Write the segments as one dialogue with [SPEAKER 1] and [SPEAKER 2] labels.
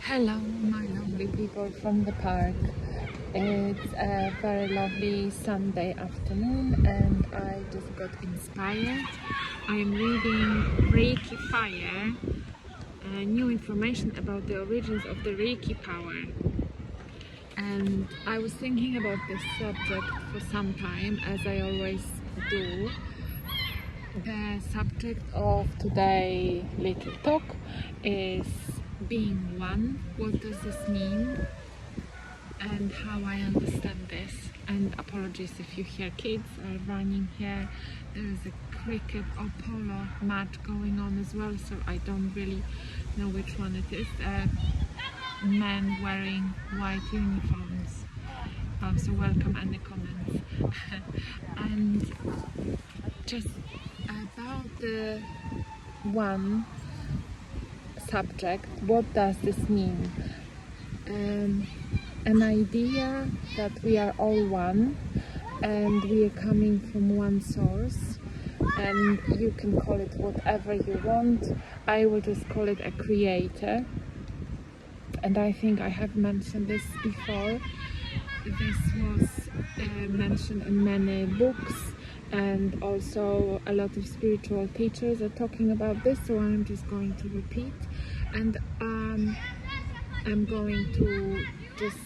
[SPEAKER 1] Hello, my lovely people from the park. It's a very lovely Sunday afternoon and I just got inspired. I am reading Reiki Fire, new information about the origins of the Reiki power. And I was thinking about this subject for some time, as I always do. The subject of today's little talk is being one. What does this mean and how I understand this? And apologies if you hear kids running here. There is a cricket or polo match going on as well, so I don't really know which one it is. Men wearing white uniforms. So welcome any comments. And just about the one subject, what does this mean? An idea that we are all one and we are coming from one source, and you can call it whatever you want. I will just call it a creator, and I think I have mentioned this before. This was mentioned in many books, and also a lot of spiritual teachers are talking about this, so I'm just going to repeat, and I'm going to just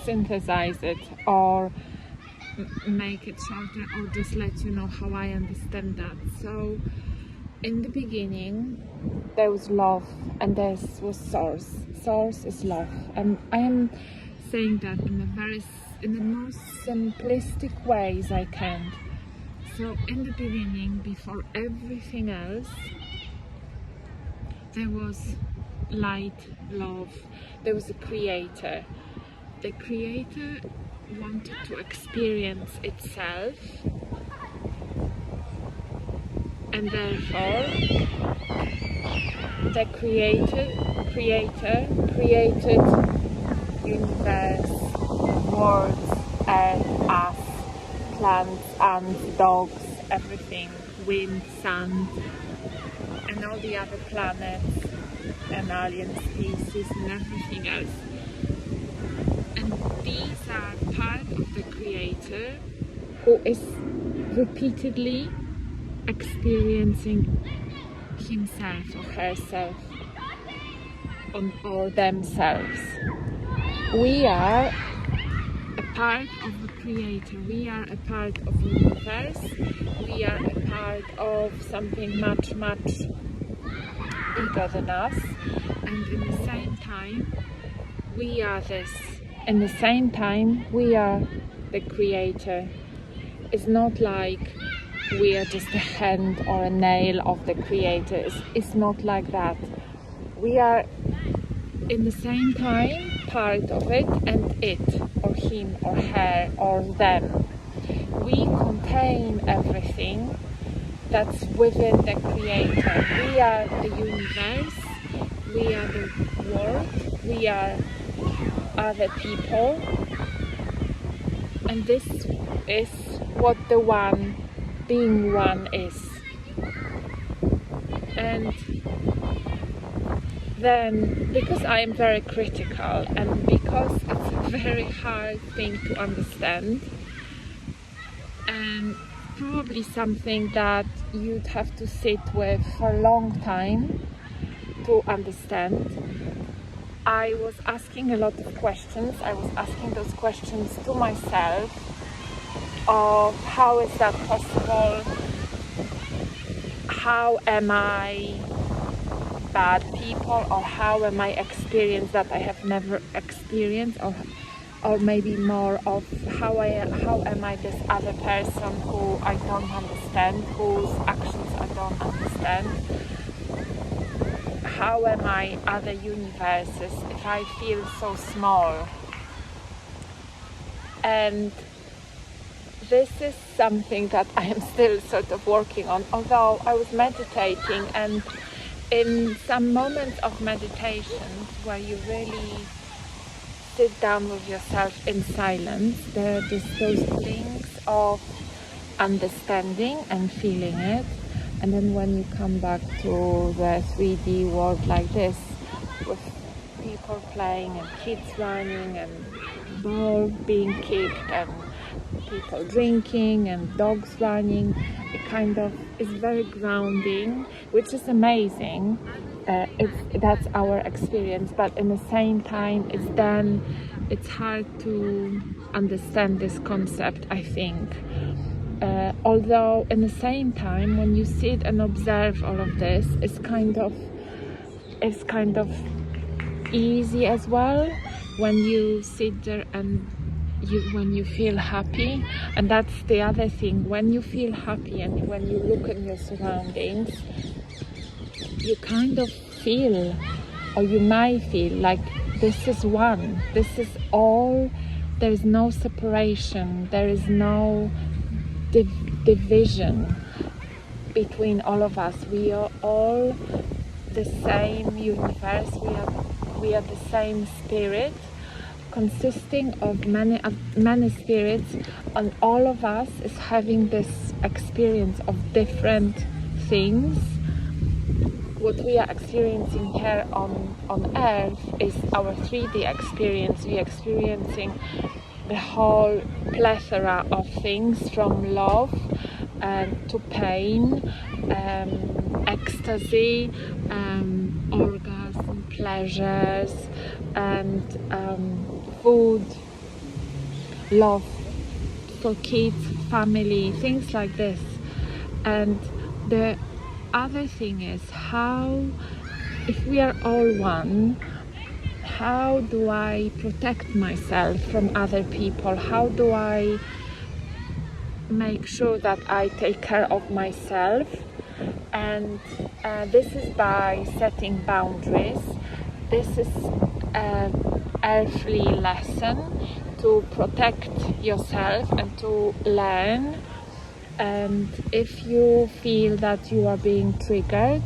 [SPEAKER 1] synthesize it or make it shorter, or just let you know how I understand that. So in the beginning there was love and there was source. Source is love, and I am saying that in the most simplistic ways I can. So in the beginning, before everything else, there was light, love, there was a creator. The creator wanted to experience itself, and therefore the creator created universe, worlds, earth, us, plants, ants, dogs, everything, wind, sun, and all the other planets and alien species and everything else. And these are part of the creator who is repeatedly experiencing himself or herself or themselves. We are a part of the creator, we are a part of the universe, we are a part of something much, much bigger than us, and in the same time we are this. In the same time we are the creator. It's not like we are just a hand or a nail of the creator. It's not like that. We are in the same time part of it and it, or him or her or them. We contain everything that's within the creator. We are the universe, we are the world, we are other people, and this is what the one, being one, is. And then, because I am very critical and because it's a very hard thing to understand, and probably something that you'd have to sit with for a long time to understand, I was asking a lot of questions. I was asking those questions to myself of how is that possible? How am I bad people, or how am I experienced that I have never experienced, or maybe more of how am I this other person who I don't understand, whose actions I don't understand. How am I other universes if I feel so small? And this is something that I am still sort of working on, although I was meditating, and in some moments of meditation where you really sit down with yourself in silence, there are just those links of understanding and feeling it, and then when you come back to the 3D world like this, with people playing and kids running and balls being kicked and people drinking and dogs running. It kind of is very grounding, which is amazing. That's our experience, but in the same time it's hard to understand this concept, I think. Although in the same time, when you sit and observe all of this, it's kind of easy as well when you sit there and when you feel happy. And that's the other thing, when you feel happy and when you look at your surroundings, you kind of feel, or you might feel like this is one, this is all, there is no separation, there is no division between all of us. We are all the same universe, we are the same spirit, consisting of many spirits, and all of us is having this experience of different things. What we are experiencing here on Earth is our 3D experience. We are experiencing the whole plethora of things, from love to pain, ecstasy, orgasm, pleasures, and food, love for kids, family, things like this. And the other thing is, how, if we are all one, how do I protect myself from other people? How do I make sure that I take care of myself? And this is by setting boundaries. This is an earthly lesson to protect yourself and to learn. And if you feel that you are being triggered,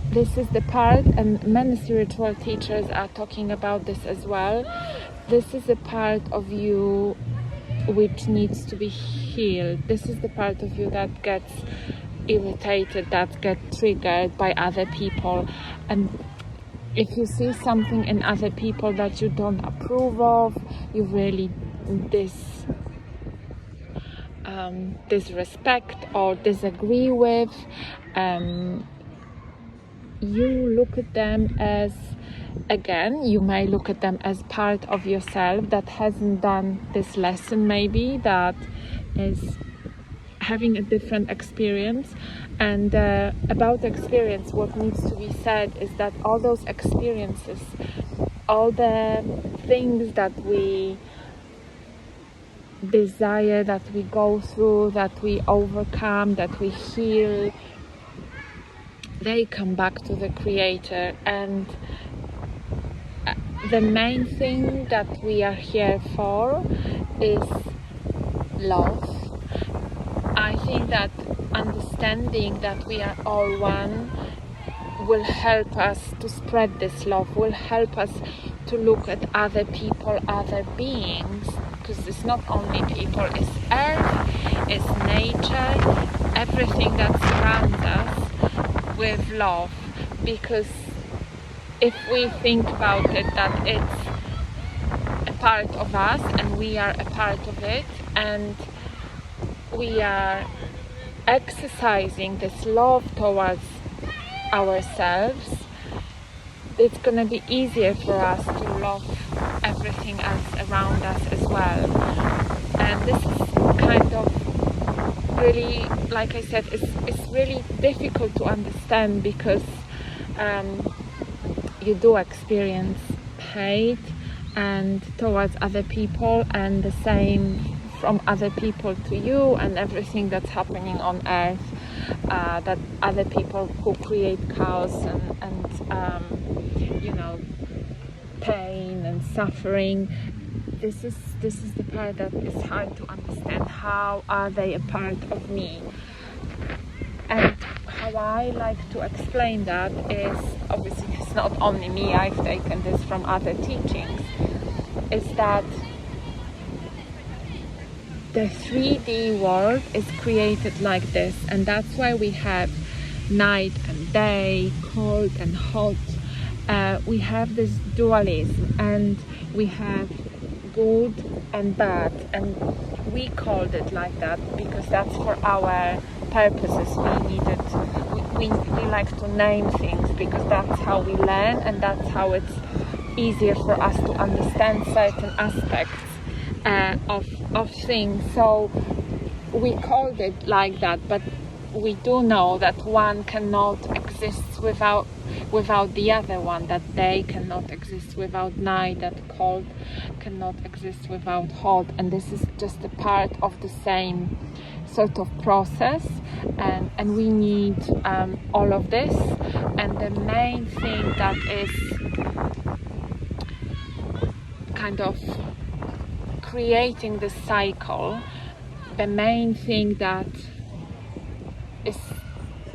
[SPEAKER 1] this is the part, and many spiritual teachers are talking about this as well. This is a part of you which needs to be healed. This is the part of you that gets irritated, that gets triggered by other people. And if you see something in other people that you don't approve of, you really disrespect or disagree with, you look at them as, again, you may look at them as part of yourself that hasn't done this lesson, maybe, that is having a different experience. And about experience, what needs to be said is that all those experiences, all the things that we desire, that we go through, that we overcome, that we heal, they come back to the Creator. And the main thing that we are here for is love. I think that understanding that we are all one will help us to spread this love, will help us to look at other people, other beings, because it's not only people, it's earth, it's nature, everything that surrounds us with love. Because if we think about it, that it's a part of us and we are a part of it, and we are exercising this love towards ourselves, it's going to be easier for us to love everything else around us as well. And this is kind of really, like I said, it's really difficult to understand, because you do experience hate and towards other people, and the same from other people to you, and everything that's happening on earth, that other people who create chaos and pain and suffering. This is the part that is hard to understand. How are they a part of me? And how I like to explain that is, obviously it's not only me, I've taken this from other teachings, is that the 3D world is created like this, and that's why we have night and day, cold and hot. we have this dualism, and we have good and bad, and we called it like that because that's for our purposes. We like to name things because that's how we learn, and that's how it's easier for us to understand certain aspects of things. So we called it like that, but we do know that one cannot exist without the other one, that day cannot exist without night, that cold cannot exist without hot, and this is just a part of the same sort of process, and we need all of this. And the main thing that is kind of creating this cycle, the main thing that is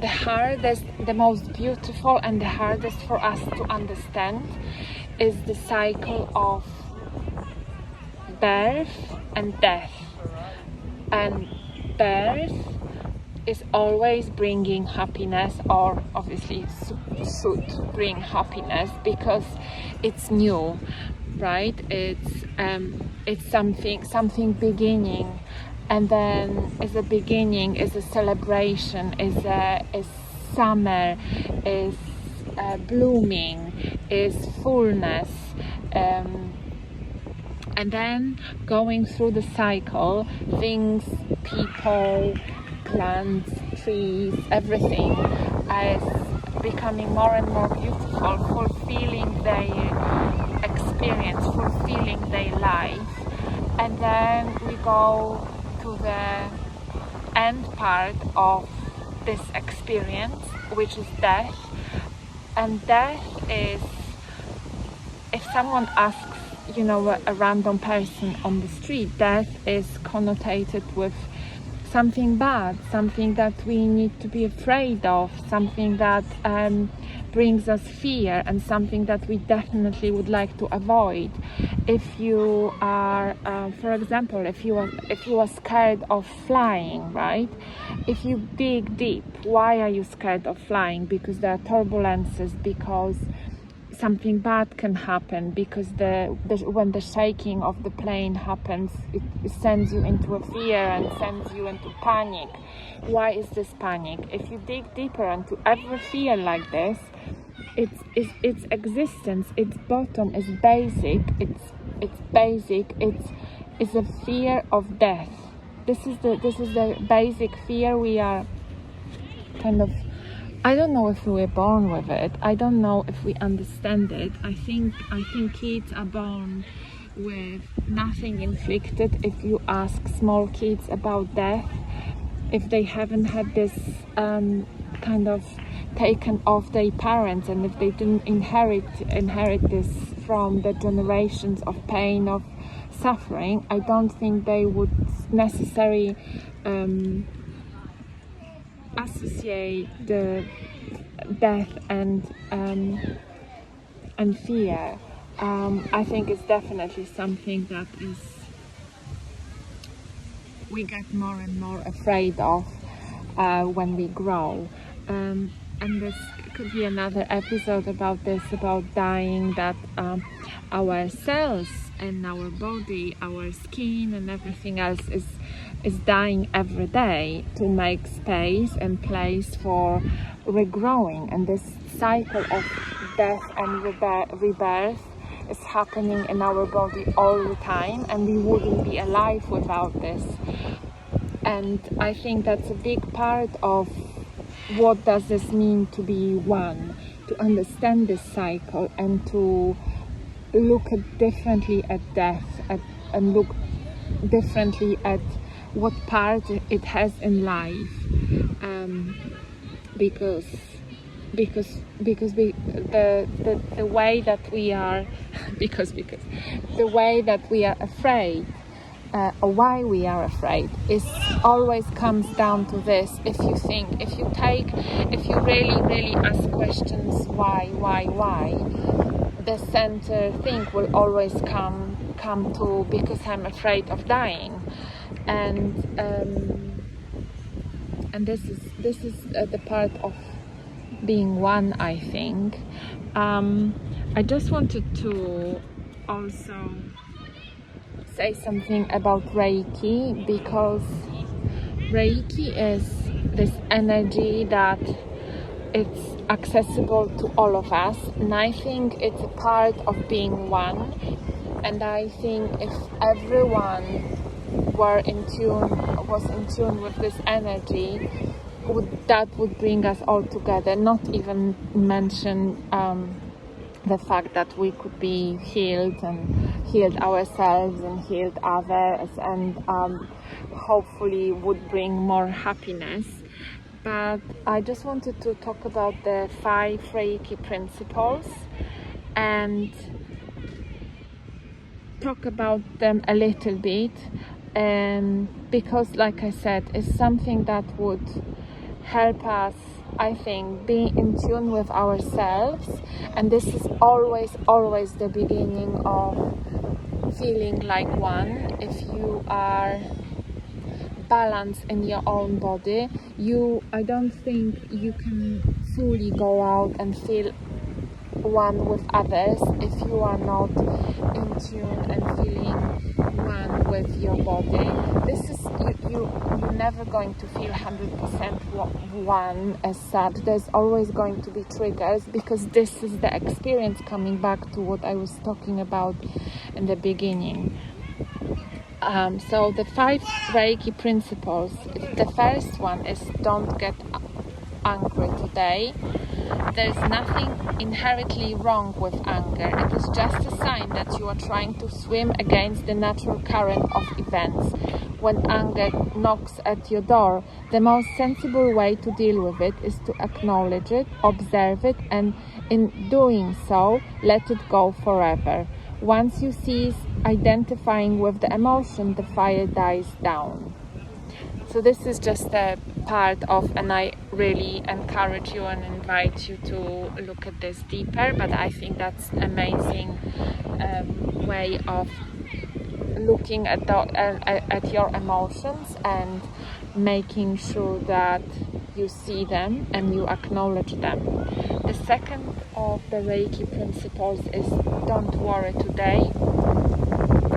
[SPEAKER 1] the hardest, the most beautiful and the hardest for us to understand, is the cycle of birth and death. And birth is always bringing happiness, or obviously should bring happiness, because it's new, right? It's something beginning, and then is a beginning, is a celebration, is summer, is blooming, is fullness, and then going through the cycle, things, people, plants, trees, everything is becoming more and more beautiful, fulfilling their experience, fulfilling their life. And then we go to the end part of this experience, which is death. And death is, if someone asks, a random person on the street, death is connotated with something bad, something that we need to be afraid of, something that brings us fear, and something that we definitely would like to avoid. If you are, for example, if you are scared of flying, right? If you dig deep, why are you scared of flying? Because there are turbulences, because something bad can happen, because when the shaking of the plane happens, it sends you into a fear and sends you into panic. Why is this panic? If you dig deeper into every fear like this, its existence, its bottom is basic. It's a fear of death. This is the basic fear. We are kind of, I don't know if we were born with it. I don't know if we understand it. I think kids are born with nothing inflicted. If you ask small kids about death, if they haven't had this kind of taken off their parents, and if they didn't inherit this from the generations of pain, of suffering, I don't think they would necessarily associate the death and fear. I think it's definitely something that is we get more and more afraid of when we grow. And this could be another episode about this, about dying, that our cells and our body, our skin and everything else is dying every day to make space and place for regrowing. And this cycle of death and rebirth is happening in our body all the time, and we wouldn't be alive without this. And I think that's a big part of what does this mean to be one, to understand this cycle, and to look differently at death, and look differently at what part it has in life, because the way that we are because the way that we are afraid, or why we are afraid, is always comes down to this. If you really ask questions, why, the center thing will always come to, because I'm afraid of dying. And this is the part of being one, I think. I just wanted to also say something about Reiki, because Reiki is this energy that it's accessible to all of us, and I think it's a part of being one. And I think if everyone was in tune with this energy, that would bring us all together. Not even mention the fact that we could be healed ourselves and healed others, and hopefully would bring more happiness. But I just wanted to talk about the 5 Reiki principles and talk about them a little bit, because like I said, it's something that would help us, I think, be in tune with ourselves. And this is always the beginning of feeling like one. If you are balanced in your own body, I don't think you can fully go out and feel one with others if you are not in tune and feeling one with your body. This is you're never going to feel 100% one as such. There's always going to be triggers, because this is the experience, coming back to what I was talking about in the beginning. So the 5 Reiki principles. The first one is don't get angry today. There's nothing inherently wrong with anger. It is just a sign that you are trying to swim against the natural current of events. When anger knocks at your door, the most sensible way to deal with it is to acknowledge it, observe it, and in doing so, let it go forever. Once you cease identifying with the emotion, the fire dies down. So this is just a part of, and I really encourage you and invite you to look at this deeper, but I think that's an amazing way of looking at your emotions and making sure that you see them and you acknowledge them. The second of the Reiki principles is don't worry today.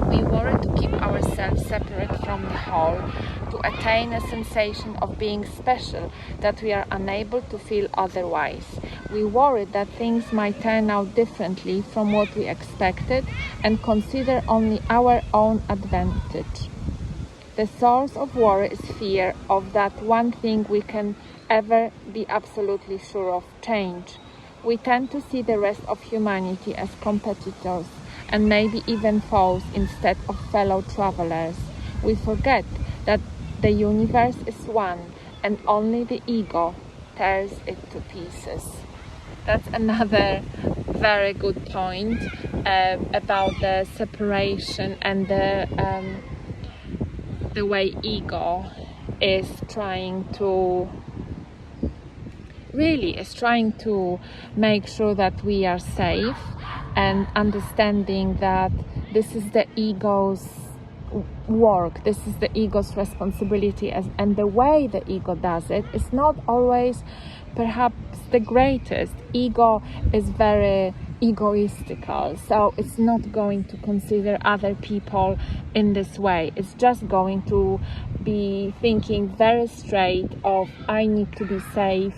[SPEAKER 1] We worry to keep ourselves separate from the whole, to attain a sensation of being special that we are unable to feel otherwise. We worry that things might turn out differently from what we expected and consider only our own advantage. The source of worry is fear of that one thing we can ever be absolutely sure of: change. We tend to see the rest of humanity as competitors and maybe even foes instead of fellow travelers. We forget that the universe is one and only the ego tears it to pieces. That's another very good point about the separation and the way ego is trying to make sure that we are safe, and understanding that this is the ego's work, this is the ego's responsibility, and the way the ego does it is not always perhaps the greatest. Ego is very egoistical, so it's not going to consider other people in this way. It's just going to be thinking very straight of, I need to be safe,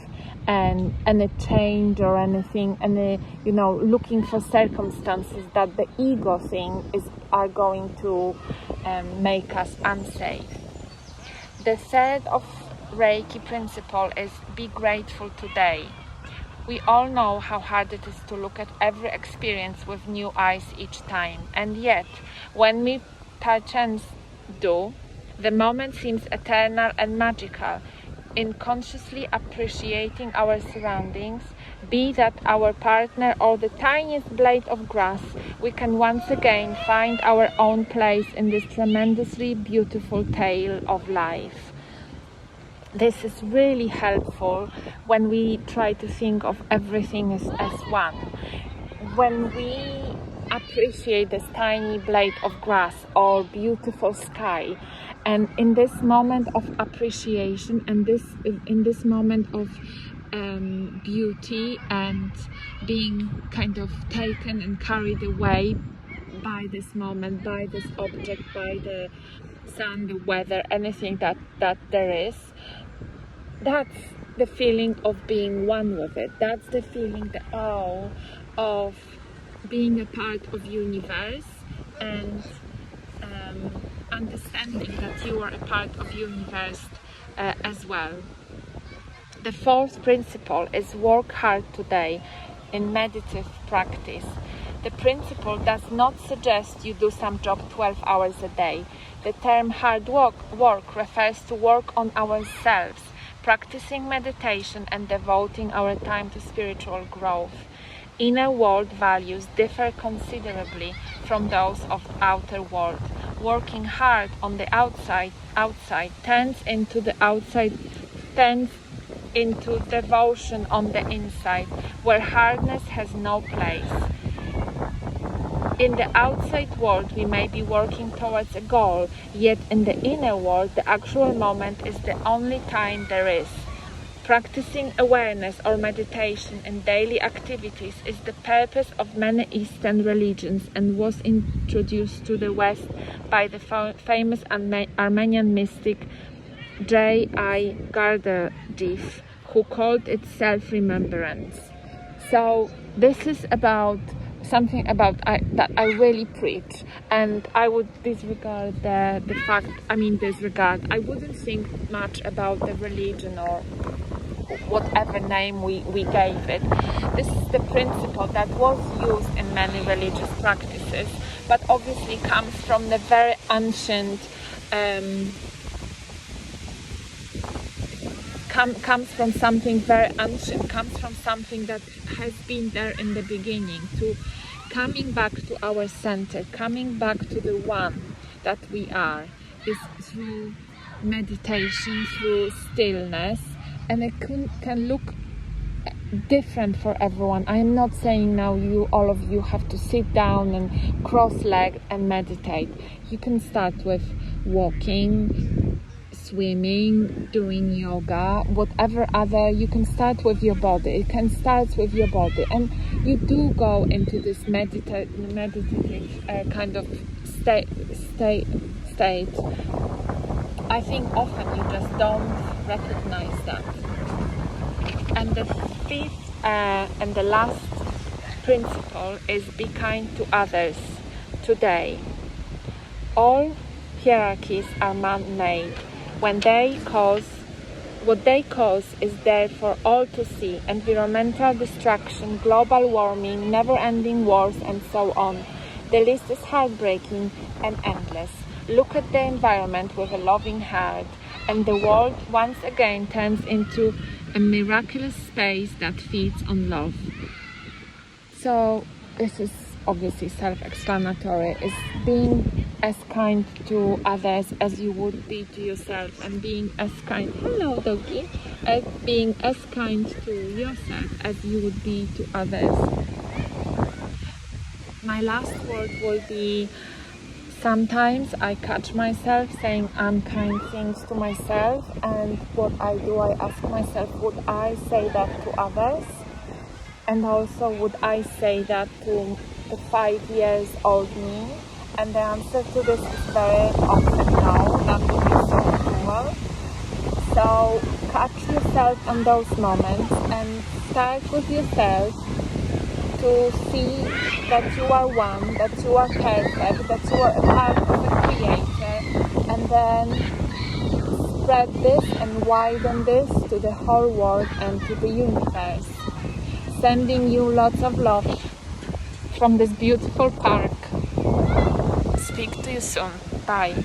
[SPEAKER 1] and a change or anything, and looking for circumstances that the ego are going to make us unsafe. The third of Reiki principle is be grateful today. We all know how hard it is to look at every experience with new eyes each time, and yet when we perchance do, the moment seems eternal and magical. In consciously appreciating our surroundings, be that our partner or the tiniest blade of grass, we can once again find our own place in this tremendously beautiful tale of life. This is really helpful when we try to think of everything as one. When we appreciate this tiny blade of grass or beautiful sky, and in this moment of appreciation and in this moment of beauty and being kind of taken and carried away by this moment, by this object, by the sun, the weather, anything that there is. That's the feeling of being one with it. That's the feeling, the awe of being a part of universe, and understanding that you are a part of universe as well. The fourth principle is work hard today in meditative practice. The principle does not suggest you do some job 12 hours a day. The term hard work refers to work on ourselves, practicing meditation and devoting our time to spiritual growth. Inner world values differ considerably from those of outer world. Working hard on the outside turns into devotion on the inside, where hardness has no place. In the outside world, we may be working towards a goal, yet in the inner world, the actual moment is the only time there is. Practicing awareness or meditation in daily activities is the purpose of many Eastern religions and was introduced to the West by the famous Armenian mystic J.I. Gardajiv, who called it self-remembrance. So this is about something that I really preach, and I would disregard I wouldn't think much about the religion or whatever name we gave it. This is the principle that was used in many religious practices, but obviously comes from the very ancient comes from something very ancient, comes from something that has been there in the beginning, to coming back to our center, coming back to the one that we are, is through meditation, through stillness, and it can look different for everyone. I am not saying now all of you have to sit down and cross-legged and meditate. You can start with walking, swimming, doing yoga, whatever other. You can start with your body. It can start with your body, and you do go into this meditative kind of state. I think often you just don't recognize that. And the fifth and the last principle is be kind to others today. All hierarchies are man-made. What they cause is there for all to see: environmental destruction, global warming, never-ending wars, and so on. The list is heartbreaking and endless. Look at the environment with a loving heart, and the world once again turns into a miraculous space that feeds on love. So this is obviously self-explanatory, is being as kind to others as you would be to yourself, and being as kind, hello doggy, as being as kind to yourself as you would be to others. My last word will be, sometimes I catch myself saying unkind things to myself, and what I do, I ask myself, would I say that to others? And also, would I say that to the 5-year-old me? And the answer to this is very often no. That would be so cruel. So catch yourself on those moments and start with yourself to see that you are one, that you are perfect, that you are a part of the Creator, and then spread this and widen this to the whole world and to the universe. Sending you lots of love from this beautiful park. Speak to you soon. Bye.